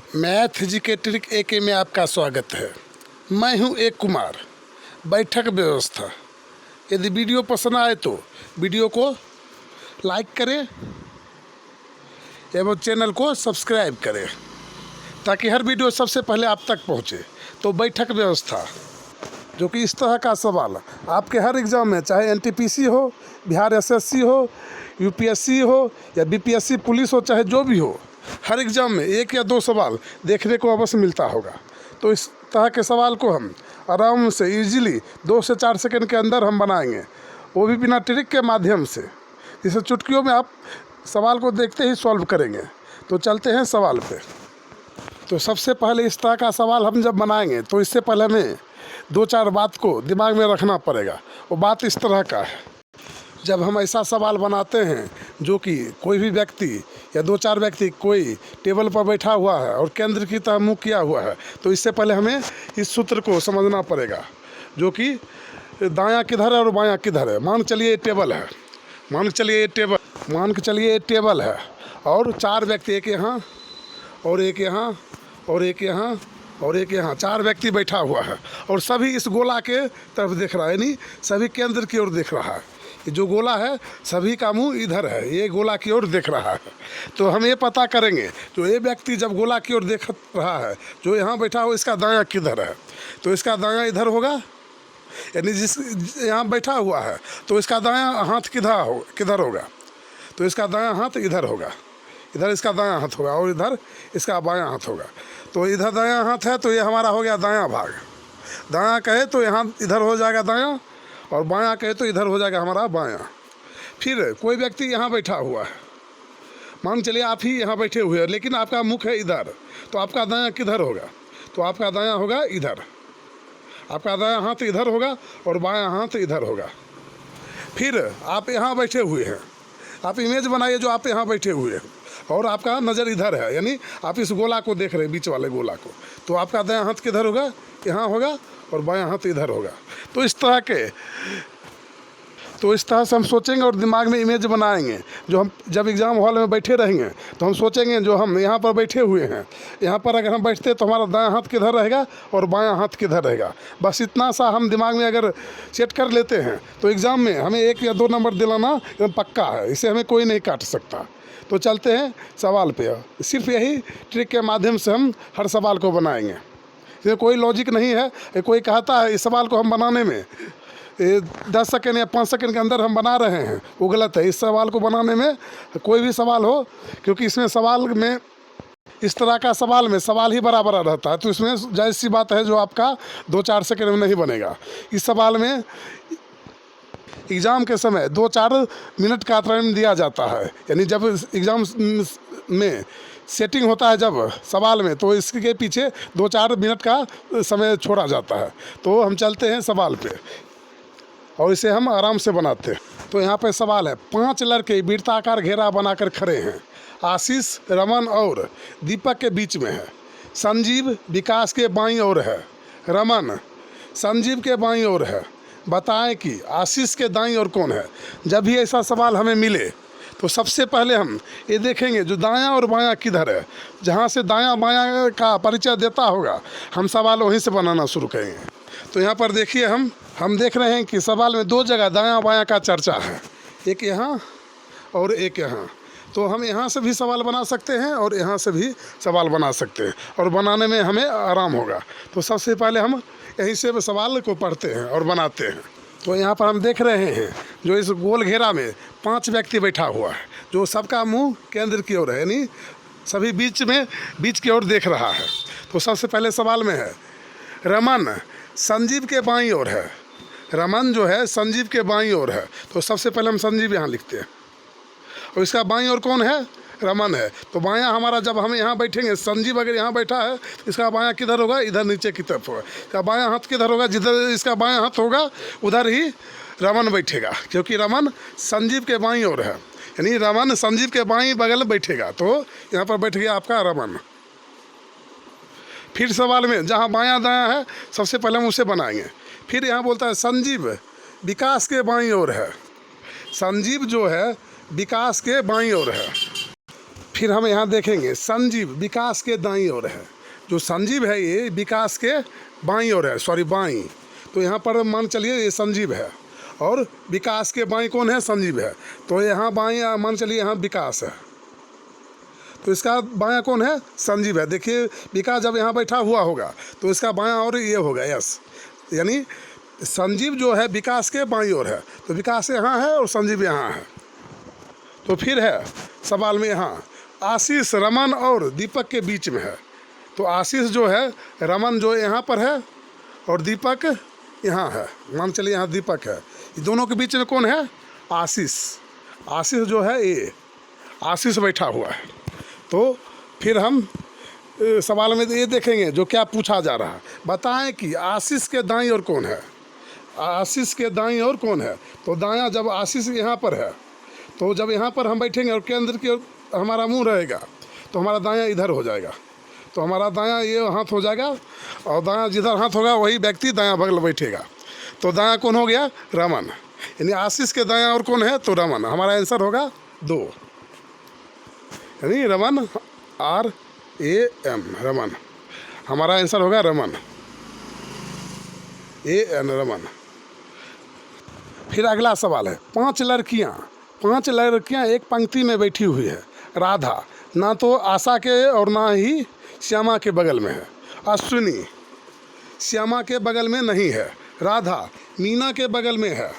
Math educator AK में आपका स्वागत है। मैं हूं एक कुमार। बैठक व्यवस्था। यदि वीडियो पसंद आए तो वीडियो को लाइक करें एवं चैनल को सब्सक्राइब करें ताकि हर वीडियो सबसे पहले आप तक पहुंचे। तो बैठक व्यवस्था जो कि इस तरह का सवाल आपके हर एग्ज़ाम में, चाहे NTPC हो, बिहार SSC हो, UPSC हो या BPSC पुलिस हो, चाहे जो भी हो, हर एग्ज़ाम में 1 या 2 सवाल देखने को अवश्य मिलता होगा। तो इस तरह के सवाल को हम आराम से इजीली 2 से 4 सेकंड के अंदर हम बनाएंगे, वो भी बिना ट्रिक के माध्यम से, जिसे चुटकियों में आप सवाल को देखते ही सॉल्व करेंगे। तो चलते हैं सवाल पे। तो सबसे पहले इस तरह का सवाल हम जब बनाएंगे तो इससे पहले हमें 2-4 बात को दिमाग में रखना पड़ेगा। वो बात इस तरह का है, जब हम ऐसा सवाल बनाते हैं जो कि कोई भी व्यक्ति या 2-4 व्यक्ति कोई टेबल पर बैठा हुआ है और केंद्र की तरफ मुँह किया हुआ है, तो इससे पहले हमें इस सूत्र को समझना पड़ेगा जो कि दायां किधर है और बायां किधर है। मान के चलिए ये टेबल है, मान के चलिए ये टेबल है और 4 व्यक्ति, एक यहाँ और एक यहाँ और एक यहाँ और एक यहाँ, 4 व्यक्ति बैठा हुआ है और सभी इस गोला के तरफ देख रहा है, यानी सभी केंद्र की ओर देख रहा है। ये जो गोला है सभी का मुंह इधर है, ये गोला की ओर देख रहा है। तो हम ये पता करेंगे जो ये व्यक्ति जब गोला की ओर देख रहा है, जो यहाँ बैठा हो, इसका दायां किधर है। तो इसका दायां इधर होगा, यानी जिस यहाँ बैठा हुआ है तो इसका दायां हाथ किधर होगा। तो इसका दायां हाथ इधर होगा, इधर इसका दायां हाथ होगा और इधर इसका बायां हाथ होगा। तो इधर दायां हाथ है तो ये हमारा हो गया दायां भाग। दायां कहे तो यहाँ इधर हो जाएगा दायां और बायां कहे तो इधर हो जाएगा हमारा बायां। फिर कोई व्यक्ति यहाँ बैठा हुआ है, मान चलिए आप ही यहाँ बैठे हुए हैं, लेकिन आपका मुख है इधर, तो आपका दायां किधर होगा। तो आपका दायां होगा इधर, आपका दायां हाथ इधर होगा और बायां हाथ इधर होगा। फिर आप यहाँ बैठे हुए हैं, आप इमेज बनाइए जो आप यहाँ बैठे हुए हैं और आपका नज़र इधर है, यानी आप इस गोला को देख रहे हैं, बीच वाले गोला को। तो आपका दायां हाथ किधर होगा, यहाँ होगा और बायां हाथ इधर होगा। तो इस तरह से हम सोचेंगे और दिमाग में इमेज बनाएंगे। जो हम जब एग्ज़ाम हॉल में बैठे रहेंगे तो हम सोचेंगे जो हम यहाँ पर बैठे हुए हैं, यहाँ पर अगर हम बैठते तो हमारा दायां हाथ किधर रहेगा और बायां हाथ किधर रहेगा। बस इतना सा हम दिमाग में अगर सेट कर लेते हैं तो एग्ज़ाम में हमें 1 या 2 नंबर दिलाना एकदम पक्का है, इसे हमें कोई नहीं काट सकता। तो चलते हैं सवाल पे। सिर्फ यही ट्रिक के माध्यम से हम हर सवाल को बनाएंगे, इसमें कोई लॉजिक नहीं है। कोई कहता है इस सवाल को हम बनाने में 10 सेकंड या 5 सेकंड के अंदर हम बना रहे हैं, वो गलत है। इस सवाल को बनाने में कोई भी सवाल हो, क्योंकि इसमें सवाल में, इस तरह का सवाल में सवाल ही बराबर रहता है, तो इसमें जायज़ सी बात है जो आपका 2-4 सेकंड में नहीं बनेगा। इस सवाल में एग्ज़ाम के समय 2-4 मिनट का टाइम दिया जाता है, यानी जब एग्ज़ाम में सेटिंग होता है जब सवाल में, तो इसके पीछे 2-4 मिनट का समय छोड़ा जाता है। तो हम चलते हैं सवाल पे और इसे हम आराम से बनाते हैं। तो यहाँ पे सवाल है, 5 लड़के वृत्ताकार घेरा बनाकर खड़े हैं। आशीष, रमन और दीपक के बीच में है। संजीव विकास के बाईं ओर है, रमन संजीव के बाईं ओर है। बताएं कि आशीष के दाईं ओर कौन है। जब भी ऐसा सवाल हमें मिले तो सबसे पहले हम ये देखेंगे जो दायां और बायां किधर है। जहाँ से दायां बायां का परिचय देता होगा हम सवाल वहीं से बनाना शुरू करेंगे। तो यहाँ पर देखिए हम देख रहे हैं कि सवाल में 2 जगह दायां बायां का चर्चा है, एक यहाँ और एक यहाँ। तो हम यहाँ से भी सवाल बना सकते हैं और यहाँ से भी सवाल बना सकते हैं और बनाने में हमें आराम होगा। तो सबसे पहले हम यहीं से सवाल को पढ़ते हैं और बनाते हैं। तो यहाँ पर हम देख रहे हैं जो इस गोल घेरा में 5 व्यक्ति बैठा हुआ है, जो सबका मुंह केंद्र की ओर है, यानी सभी बीच की ओर देख रहा है। तो सबसे पहले सवाल में है, रमन संजीव के बाईं ओर है। रमन जो है संजीव के बाईं ओर है, तो सबसे पहले हम संजीव यहाँ लिखते हैं और इसका बाईं ओर कौन है, रमन है। तो बायां हमारा, जब हम यहाँ बैठेंगे, संजीव अगर यहाँ बैठा है तो इसका बायां किधर होगा, इधर नीचे की तरफ होगा। इसका बायां हाथ किधर होगा, जिधर इसका बायां हाथ होगा उधर ही रमन बैठेगा, क्योंकि रमन संजीव के बाईं ओर है, यानी रमन संजीव के बाईं बगल बैठेगा। तो यहाँ पर बैठ गया आपका रमन। फिर सवाल में जहाँ बायां दायां है सबसे पहले हम उसे बनाएंगे। फिर यहाँ बोलता है संजीव विकास के बाईं ओर है। संजीव जो है विकास के बाईं ओर है। फिर हम यहाँ देखेंगे संजीव विकास के दाईं ओर है। जो संजीव है ये विकास के बाईं ओर है, सॉरी बाईं। तो यहाँ पर मान चलिए ये संजीव है और विकास के बाईं कौन है, संजीव है। तो यहाँ बाईं मान चलिए यहाँ विकास है, तो इसका बायां कौन है, संजीव है। देखिए विकास जब यहाँ बैठा हुआ होगा तो इसका बायां और ये होगा यस, यानी संजीव जो है विकास के बाईं ओर है। तो विकास यहाँ है और संजीव यहाँ है। तो फिर है सवाल में यहाँ आशीष रमन और दीपक के बीच में है। तो आशीष जो है, रमन जो यहाँ पर है और दीपक यहाँ है। मान चलिए यहाँ दीपक है, ये दोनों के बीच में कौन है, आशीष। आशीष जो है ये आशीष बैठा हुआ है। तो फिर हम सवाल में ये देखेंगे जो क्या पूछा जा रहा है, बताएं कि आशीष के दाईं ओर कौन है। आशीष के दाईं ओर कौन है, तो दायां जब आशीष यहाँ पर है, तो जब यहाँ पर हम बैठेंगे और केंद्र की ओर हमारा मुंह रहेगा तो हमारा दायां इधर हो जाएगा। तो हमारा दायां ये हाथ हो जाएगा और दायां जिधर हाथ होगा वही व्यक्ति दायां बगल बैठेगा। तो दायां कौन हो गया, रमन। यानी आशीष के दायां और कौन है, तो रमन। हमारा आंसर होगा 2, यानी रमन, RAM, रमन। हमारा आंसर होगा रमन, AN, रमन। फिर अगला सवाल है 5 लड़कियां एक पंक्ति में बैठी हुई है। राधा ना तो आशा के और ना ही श्यामा के बगल में है। अश्विनी श्यामा के बगल में नहीं है। राधा मीना के बगल में है।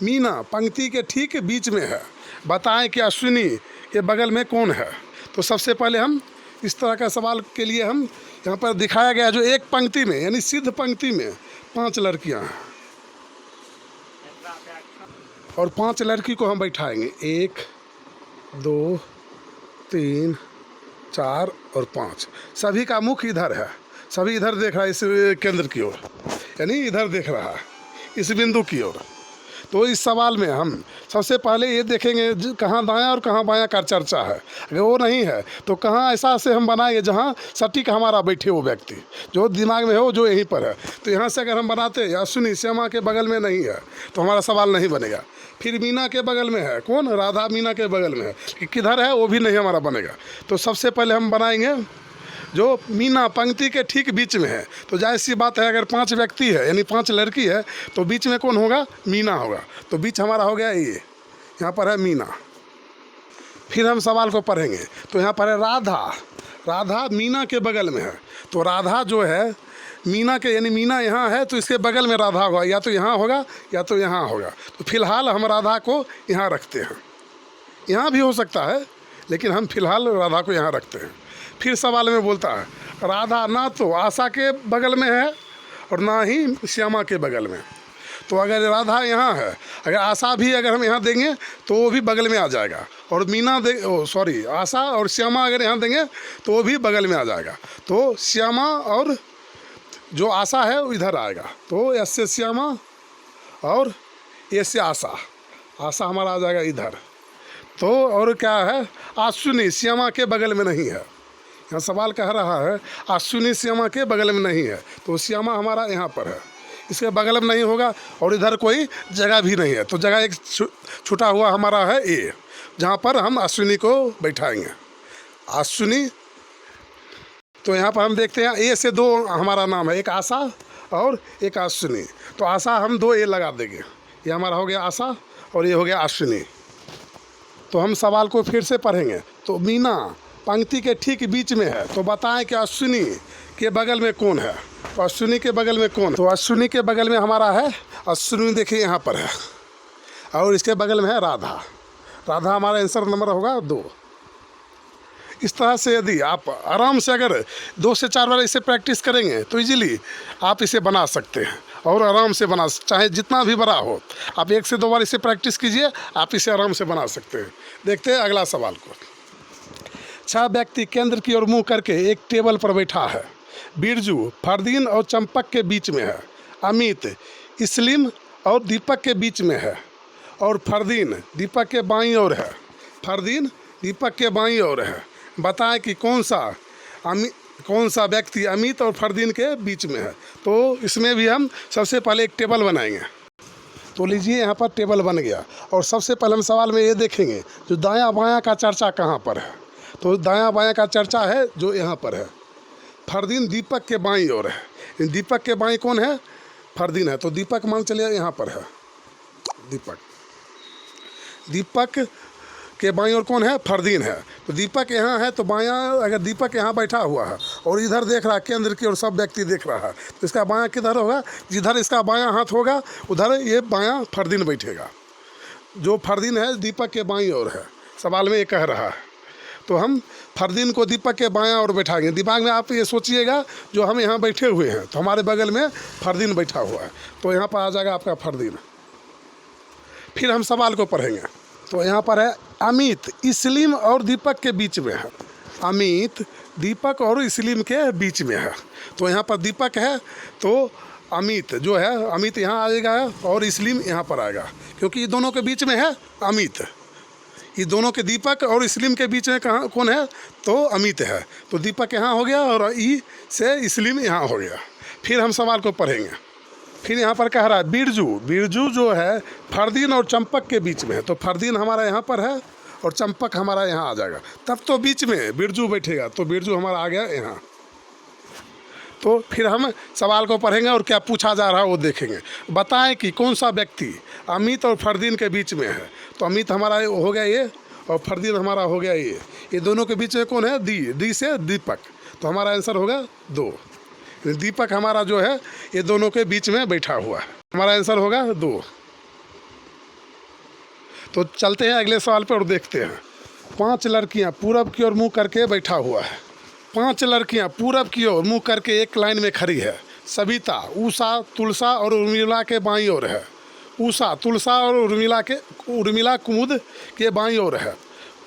मीना पंक्ति के ठीक बीच में है। बताएं कि अश्विनी के बगल में कौन है। तो सबसे पहले हम इस तरह का सवाल के लिए हम यहाँ पर दिखाया गया जो एक पंक्ति में यानी सिद्ध पंक्ति में 5 लड़कियाँ हैं और 5 लड़की को हम बैठाएंगे 1 2 3 4 और 5। सभी का मुख इधर है, सभी इधर देख रहा है, इस केंद्र की ओर, यानी इधर देख रहा है, इस बिंदु की ओर। तो इस सवाल में हम सबसे पहले ये देखेंगे कहाँ दायां और कहाँ बायां का चर्चा है। अगर वो नहीं है तो कहाँ ऐसा से हम बनाएंगे जहाँ सटीक हमारा बैठे वो व्यक्ति जो दिमाग में हो, जो यहीं पर है। तो यहाँ से अगर हम बनाते हैं अश्विनी श्यामा के बगल में नहीं है तो हमारा सवाल नहीं बनेगा। फिर मीना के बगल में है कौन, राधा मीना के बगल में है, कि किधर है वो भी नहीं हमारा बनेगा। तो सबसे पहले हम बनाएंगे जो मीना पंक्ति के ठीक बीच में है। तो जाहिर सी बात है अगर 5 व्यक्ति है यानी 5 लड़की है तो बीच में कौन होगा, मीना होगा। तो बीच हमारा हो गया ये, यहाँ पर है मीना। फिर हम सवाल को पढ़ेंगे तो यहाँ पर है राधा। राधा मीना के बगल में है। तो राधा जो है मीना के, यानी मीना यहाँ है तो इसके बगल में राधा होगा, या तो यहाँ होगा या तो यहाँ होगा। तो फिलहाल हम राधा को यहाँ रखते हैं, यहाँ भी हो सकता है लेकिन हम फिलहाल राधा को यहाँ रखते हैं। फिर सवाल में बोलता है राधा ना तो आशा के बगल में है और ना ही श्यामा के बगल में। तो अगर राधा यहाँ है, अगर आशा भी अगर हम यहाँ देंगे तो वो भी बगल में आ जाएगा, और मीना आशा और श्यामा अगर यहाँ देंगे तो वो भी बगल में आ जाएगा। तो श्यामा और जो आशा है वो इधर आएगा। तो एस से श्यामा और ए से आशा, आशा हमारा आ जाएगा इधर। तो और क्या है, अश्विनी श्यामा के बगल में नहीं है। यहाँ सवाल कह रहा है अश्विनी श्यामा के बगल में नहीं है, तो श्यामा हमारा यहाँ पर है, इसके बगल में नहीं होगा और इधर कोई जगह भी नहीं है। तो जगह एक छूटा हुआ हमारा है ए, जहाँ पर हम अश्विनी को बैठाएंगे। अश्विनी, तो यहाँ पर हम देखते हैं ए से 2 हमारा नाम है, एक आशा और एक अश्विनी। तो आशा हम 2 ए लगा देंगे, ये हमारा हो गया आशा और ये हो गया अश्विनी। तो हम सवाल को फिर से पढ़ेंगे। तो मीना पंक्ति के ठीक बीच में है, तो बताएं कि अश्विनी के बगल में कौन है। तो अश्विनी के बगल में कौन, तो अश्विनी के बगल में हमारा है अश्विनी, देखिए यहाँ पर है, और इसके बगल में है राधा। राधा हमारा आंसर नंबर होगा 2। इस तरह से यदि आप आराम से अगर 2 से 4 बार इसे प्रैक्टिस करेंगे तो इजीली आप इसे बना सकते हैं, और आराम से बना, चाहे जितना भी बड़ा हो, आप 1 से 2 बार इसे प्रैक्टिस कीजिए, आप इसे आराम से बना सकते हैं। देखते हैं अगला सवाल को। 6 व्यक्ति केंद्र की ओर मुँह करके एक टेबल पर बैठा है। बिरजू फरदीन और चंपक के बीच में है। अमित इस्लिम और दीपक के बीच में है, और फरदीन दीपक के बाईं ओर है। फरदीन दीपक के बाईं ओर है। बताएं कि कौन सा व्यक्ति अमित और फरदीन के बीच में है। तो इसमें भी हम सबसे पहले एक टेबल बनाएंगे। तो लीजिए यहाँ पर टेबल बन गया, और सबसे पहले हम सवाल में ये देखेंगे जो दायां बायां का चर्चा कहाँ पर है। तो दायां बायां का चर्चा है जो यहाँ पर है। फरदीन दीपक के बाईं ओर है। दीपक के बाईं कौन है? फरदीन है। तो दीपक मान चलिए यहाँ पर है। दीपक के बाईं ओर कौन है? फरदीन है। तो दीपक यहाँ है तो बायां, अगर दीपक यहाँ बैठा हुआ है और इधर देख रहा है केंद्र की ओर, सब व्यक्ति देख रहा है, तो इसका बायां किधर होगा? जिधर इसका बायां हाथ होगा उधर ये बायां फरदीन बैठेगा। जो फरदीन है दीपक के बाईं ओर है, सवाल में ये कह रहा है। तो हम फरदीन को दीपक के बायां ओर बैठाएंगे। दिमाग में आप ये सोचिएगा जो हम यहाँ बैठे हुए हैं तो हमारे बगल में फरदीन बैठा हुआ है, तो यहाँ पर आ जाएगा आपका फरदीन। फिर हम सवाल को पढ़ेंगे। तो यहाँ पर है अमित इस्लीम और दीपक के बीच में है। अमित दीपक और इस्लीम के बीच में है। तो यहाँ पर दीपक है तो अमित जो है, अमित यहाँ आएगा और इस्लीम यहाँ पर आएगा, क्योंकि ये दोनों के बीच में है अमित। ये दोनों के, दीपक और इस्लीम के बीच में कहाँ कौन है? तो अमित है। तो दीपक यहाँ हो गया और ई से इस्लीम यहाँ हो गया। फिर हम सवाल को पढ़ेंगे। फिर यहाँ पर कह रहा है बिरजू। बिरजू जो है फरदीन और चंपक के बीच में है। तो फरदीन हमारा यहाँ पर है और चंपक हमारा यहाँ आ जाएगा, तब तो बीच में बिरजू बैठेगा। तो बिरजू हमारा आ गया यहाँ। तो फिर हम सवाल को पढ़ेंगे और क्या पूछा जा रहा है वो देखेंगे। बताएं कि कौन सा व्यक्ति अमित और फरदीन के बीच में है। तो अमित हमारा हो गया ये और फरदीन हमारा हो गया ये। ये दोनों के बीच में कौन है? दी से दीपक। तो हमारा आंसर होगा 2। दीपक हमारा जो है ये दोनों के बीच में बैठा हुआ है। हमारा आंसर होगा 2। तो चलते हैं अगले सवाल पर और देखते हैं। 5 लड़कियां पूरब की ओर मुंह करके बैठा हुआ है। 5 लड़कियां पूरब की ओर मुंह करके एक लाइन में खड़ी है। सविता, उषा, तुलसा और उर्मिला के बाईं ओर है। उषा, तुलसा और उर्मिला कुमुद के बाईं ओर है।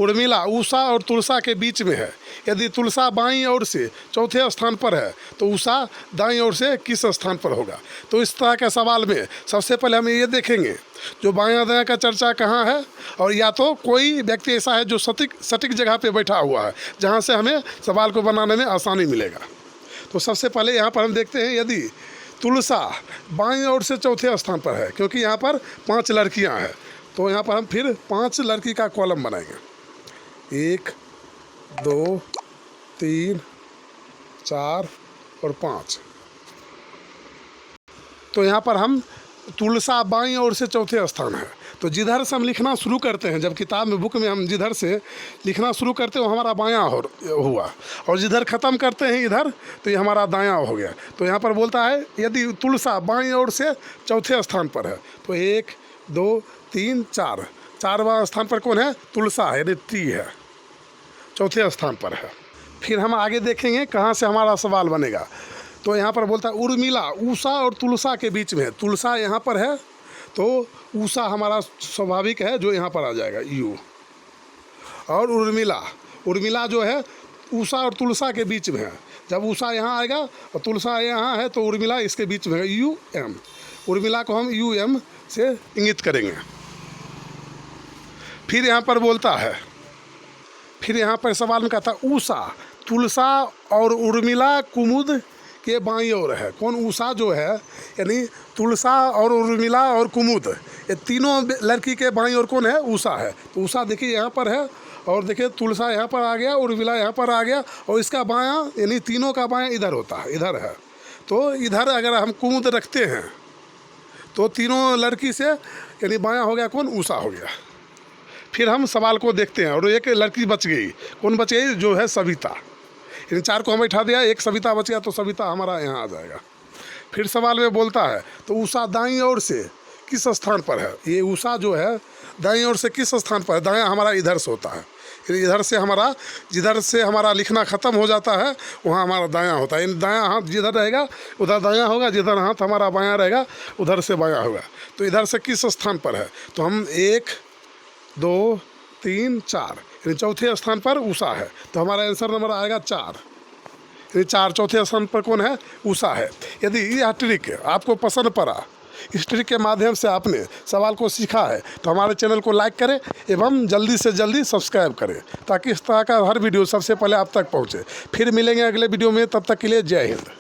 उर्मिला उषा और तुलसा के बीच में है। यदि तुलसा बाईं ओर से चौथे स्थान पर है तो उषा दाईं ओर से किस स्थान पर होगा? तो इस तरह के सवाल में सबसे पहले हम ये देखेंगे जो बायां दायां का चर्चा कहाँ है, और या तो कोई व्यक्ति ऐसा है जो सटीक जगह पे बैठा हुआ है जहाँ से हमें सवाल को बनाने में आसानी मिलेगा। तो सबसे पहले यहाँ पर हम देखते हैं यदि तुलसा बाईं ओर से चौथे स्थान पर है, क्योंकि यहाँ पर 5 लड़कियाँ हैं, तो यहाँ पर हम फिर 5 लड़की का कॉलम बनाएंगे। 1 2 3 4 और 5। तो यहाँ पर हम तुलसा बाईं ओर से चौथे स्थान है। तो जिधर से हम लिखना शुरू करते हैं, जब किताब में बुक में हम जिधर से लिखना शुरू करते हैं वो हमारा बायां हुआ, और जिधर ख़त्म करते हैं इधर तो ये हमारा दायां हो गया। तो यहाँ पर बोलता है यदि तुलसा बाईं ओर से चौथे स्थान पर है तो 1 2 3 4, 4वां स्थान पर कौन है? तुलसा है, यानी टी है, चौथे स्थान पर है। फिर हम आगे देखेंगे कहाँ से हमारा सवाल बनेगा। तो यहाँ पर बोलता है उर्मिला उषा और तुलसा के बीच में है। तुलसा यहाँ पर है तो उषा हमारा स्वाभाविक है जो यहाँ पर आ जाएगा यू। और उर्मिला जो है उषा और तुलसा के बीच में है। जब उषा यहाँ आएगा और तुलसा यहाँ है तो उर्मिला इसके बीच में है UM। उर्मिला को हम UM से इंगित करेंगे। फिर यहाँ पर बोलता है, फिर यहाँ पर सवाल में कहता है उषा तुलसा और उर्मिला कुमुद के बाईं ओर है। कौन? उषा जो है, यानी तुलसा और उर्मिला और कुमुद, ये तीनों लड़की के बाईं ओर कौन है? उषा है। तो उषा देखिए यहाँ पर है, और देखिए तुलसा यहाँ पर आ गया, उर्मिला यहाँ पर आ गया, और इसका बायां यानी तीनों का बायां इधर होता है, इधर है। तो इधर अगर हम कुमुद रखते हैं तो तीनों लड़की से यानी बायां हो गया कौन? उषा हो गया। फिर हम सवाल को देखते हैं और एक लड़की बच गई। कौन बच गई? जो है सविता। इन 4 को हम बैठा दिया, एक सविता बच गया तो सविता हमारा यहाँ आ जाएगा। फिर सवाल में बोलता है तो उषा दाईं ओर से किस स्थान पर है? ये उषा जो है दाईं ओर से किस स्थान पर है? दायां हमारा इधर से होता है। इधर से हमारा, जिधर से हमारा लिखना ख़त्म हो जाता है वहाँ हमारा दायां होता है। दायां हाथ जिधर रहेगा उधर दायां होगा, जिधर हाथ हमारा बायां रहेगा उधर से बायां होगा। तो इधर से किस स्थान पर है? तो हम 1 2 3 4 यानी चौथे स्थान पर उषा है। तो हमारा आंसर नंबर आएगा 4। यानी 4 चौथे स्थान पर कौन है? उषा है। यदि यह ट्रिक आपको पसंद पड़ा, इस ट्रिक के माध्यम से आपने सवाल को सीखा है, तो हमारे चैनल को लाइक करें एवं जल्दी से जल्दी सब्सक्राइब करें, ताकि इस तरह का हर वीडियो सबसे पहले आप तक पहुँचे। फिर मिलेंगे अगले वीडियो में, तब तक के लिए जय हिंद।